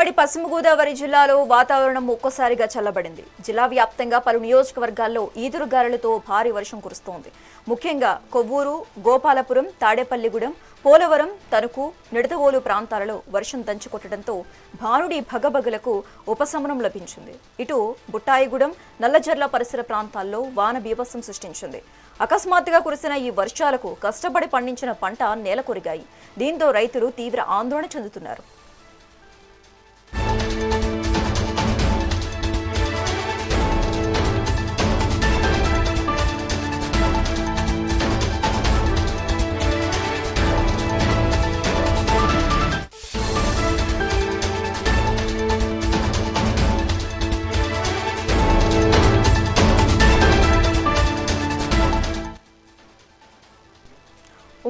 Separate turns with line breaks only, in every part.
ఉమ్మడి పశ్చిమ గోదావరి జిల్లాలో వాతావరణం ఒక్కసారిగా చల్లబడింది. జిల్లా వ్యాప్తంగా పలు నియోజకవర్గాల్లో ఈదురుగాలులతో భారీ వర్షం కురుస్తోంది. ముఖ్యంగా కొవ్వూరు, గోపాలపురం, తాడేపల్లిగూడెం, పోలవరం, తణుకు, నిడదవోలు ప్రాంతాలలో వర్షం దంచుకొట్టడంతో భానుడి భగభగలకు ఉపశమనం లభించింది. ఇటు బుట్టాయిగూడెం, నల్లజర్ల పరిసర ప్రాంతాల్లో వాన బీభత్సం సృష్టించింది. అకస్మాత్తుగా కురిసిన ఈ వర్షాలకు కష్టపడి పండించిన పంట నేలకొరిగాయి. దీంతో రైతులు తీవ్ర ఆందోళన చెందుతున్నారు.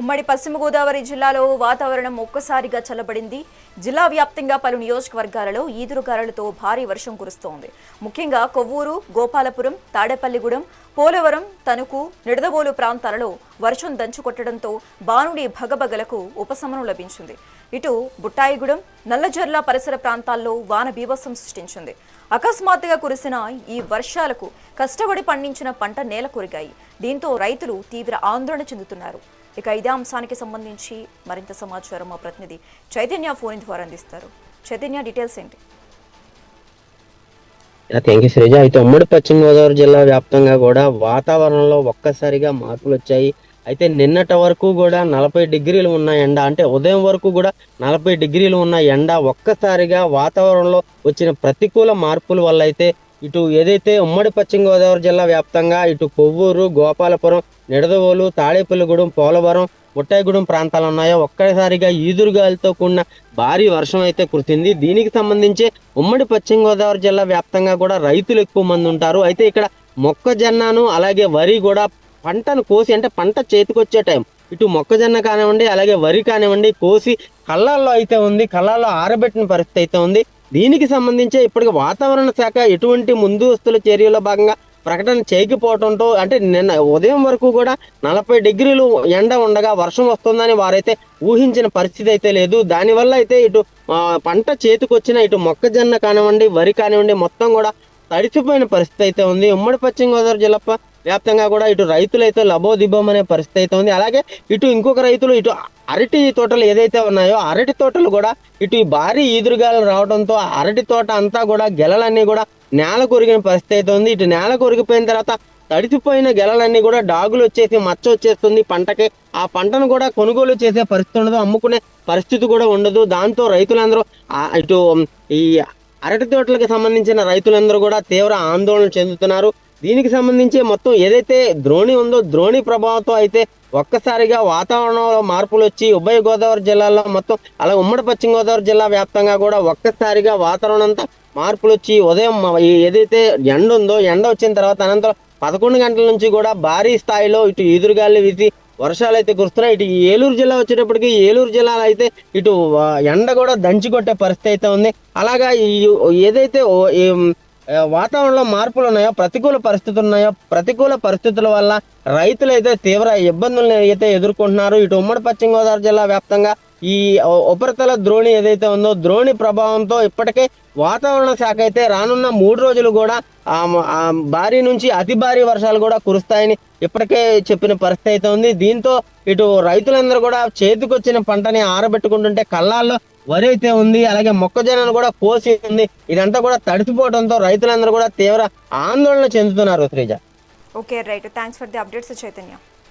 ఉమ్మడి పశ్చిమ గోదావరి జిల్లాలో వాతావరణం ఒక్కసారిగా చల్లబడింది. జిల్లా వ్యాప్తంగా పలు నియోజకవర్గాలలో ఈదురుగాలులతో భారీ వర్షం కురుస్తోంది. ముఖ్యంగా కొవ్వూరు, గోపాలపురం, తాడేపల్లిగూడెం, పోలవరం, తణుకు, నిడదవోలు ప్రాంతాలలో వర్షం దంచుకొట్టడంతో భానుడి భగభగలకు ఉపశమనం లభించింది. ఇటు బుట్టాయిగూడెం, నల్లజర్ల పరిసర ప్రాంతాల్లో వాన బీభత్సం సృష్టించింది. అకస్మాత్తుగా కురిసిన ఈ వర్షాలకు కష్టపడి పండించిన పంట నేల కొరిగాయి. దీంతో రైతులు తీవ్ర ఆందోళన చెందుతున్నారు. ఇక ఇదే అంశానికి సంబంధించి మరింత సమాచారం మా ప్రతినిధి చైతన్య ఫోన్ ద్వారా అందిస్తారు. చైతన్య, డీటెయిల్స్ ఏంటి?
Thank you Sreeja. అయితే ఉమ్మడి పశ్చిమ గోదావరి జిల్లా వ్యాప్తంగా కూడా వాతావరణంలో ఒక్కసారిగా మార్పులు వచ్చాయి. అయితే నిన్నటి వరకు కూడా 40 డిగ్రీలు ఉన్న ఎండ, అంటే ఉదయం వరకు కూడా 40 డిగ్రీలు ఉన్న ఎండ ఒక్కసారిగా వాతావరణంలో వచ్చిన ప్రతికూల మార్పుల వల్ల అయితే ఇటు ఏదైతే ఉమ్మడి పశ్చిమ గోదావరి జిల్లా వ్యాప్తంగా ఇటు కొవ్వూరు, గోపాలపురం, నిడదవోలు, తాడేపల్లిగూడెం, పోలవరం, బుట్టాయిగూడెం ప్రాంతాలు ఉన్నాయో ఒక్కసారిగా ఈదురుగాలితో కూడిన భారీ వర్షం అయితే కురిసింది. దీనికి సంబంధించి ఉమ్మడి పశ్చిమ గోదావరి జిల్లా వ్యాప్తంగా కూడా రైతులు ఎక్కువ మంది ఉంటారు. అయితే ఇక్కడ మొక్కజొన్నను అలాగే వరి కూడా పంటను కోసి, అంటే పంట చేతికొచ్చే టైం ఇటు మొక్కజొన్న కానివ్వండి అలాగే వరి కానివ్వండి కోసి కళ్ళాల్లో అయితే ఉంది, కళ్ళాల్లో ఆరబెట్టిన పరిస్థితి అయితే ఉంది. దీనికి సంబంధించి ఇప్పటికి వాతావరణ శాఖ ఎటువంటి ముందస్తుల చర్యల్లో భాగంగా ప్రకటన చేయకపోవడంతో, అంటే నిన్న ఉదయం వరకు కూడా 40 డిగ్రీలు ఎండ ఉండగా వర్షం వస్తుందని వారైతే ఊహించిన పరిస్థితి అయితే లేదు. దానివల్ల అయితే ఇటు పంట చేతికొచ్చిన ఇటు మొక్కజొన్న కానివ్వండి వరి కానివ్వండి మొత్తం కూడా తడిసిపోయిన పరిస్థితి అయితే ఉంది. ఉమ్మడి పశ్చిమ గోదావరి జిల్లా వ్యాప్తంగా కూడా ఇటు రైతులు అయితే లబోదిబోం అనే పరిస్థితి అయితే ఉంది. అలాగే ఇటు ఇంకొక రైతులు ఇటు అరటి తోటలు ఏదైతే ఉన్నాయో అరటి తోటలు కూడా ఇటు భారీ ఈదురుగాలు రావడంతో అరటి తోట అంతా కూడా గెలలన్నీ కూడా నేల కొరిగిన పరిస్థితి అయితే ఉంది. ఇటు నేల కొరిగిపోయిన తర్వాత తడిసిపోయిన గెలలన్నీ కూడా డాగులు వచ్చేసి మచ్చ వచ్చేస్తుంది పంటకి. ఆ పంటను కూడా కొనుగోలు చేసే పరిస్థితి ఉండదు, అమ్ముకునే పరిస్థితి కూడా ఉండదు. దాంతో రైతులందరూ ఇటు ఈ అరటి తోటలకు సంబంధించిన రైతులందరూ కూడా తీవ్ర ఆందోళన చెందుతున్నారు. దీనికి సంబంధించి మొత్తం ఏదైతే ద్రోణి ఉందో ద్రోణి ప్రభావంతో అయితే ఒక్కసారిగా వాతావరణంలో మార్పులు వచ్చి ఉభయ గోదావరి జిల్లాల్లో మొత్తం అలాగే ఉమ్మడి పశ్చిమ గోదావరి జిల్లా వ్యాప్తంగా కూడా ఒక్కసారిగా వాతావరణం అంతా మార్పులు వచ్చి ఉదయం ఏదైతే ఎండ ఉందో ఎండ వచ్చిన తర్వాత అనంతరం 11 గంటల నుంచి కూడా భారీ స్థాయిలో ఇటు ఈదురుగాలి వీసి వర్షాలు అయితే కురుస్తున్నాయి. ఇటు ఏలూరు జిల్లా వచ్చేటప్పటికి ఏలూరు జిల్లాలో అయితే ఇటు ఎండ కూడా దంచి కొట్టే పరిస్థితి అయితే ఉంది. అలాగా ఏదైతే వాతావరణంలో మార్పులు ఉన్నాయో ప్రతికూల పరిస్థితుల వల్ల రైతులు అయితే తీవ్ర ఇబ్బందులను అయితే ఎదుర్కొంటున్నారు. ఇటు ఉమ్మడి పశ్చిమ గోదావరి జిల్లా వ్యాప్తంగా ఈ ఉపరితల ద్రోణి ఏదైతే ఉందో ద్రోణి ప్రభావంతో ఇప్పటికే వాతావరణ శాఖ అయితే రానున్న 3 రోజులు కూడా భారీ నుంచి అతి భారీ వర్షాలు కూడా కురుస్తాయని ఇప్పటికే చెప్పిన పరిస్థితి అయితే ఉంది. దీంతో ఇటు రైతులందరూ కూడా చేతికొచ్చిన పంటని ఆరబెట్టుకుంటుంటే కళ్ళాల్లో వరి అయితే ఉంది, అలాగే మొక్కజొన్నను కూడా కోసి ఉంది. ఇదంతా కూడా తడిసిపోవడంతో రైతులందరూ కూడా తీవ్ర ఆందోళన చెందుతున్నారు. Sreeja.
Okay, right. Thanks for the updates Chaitanya.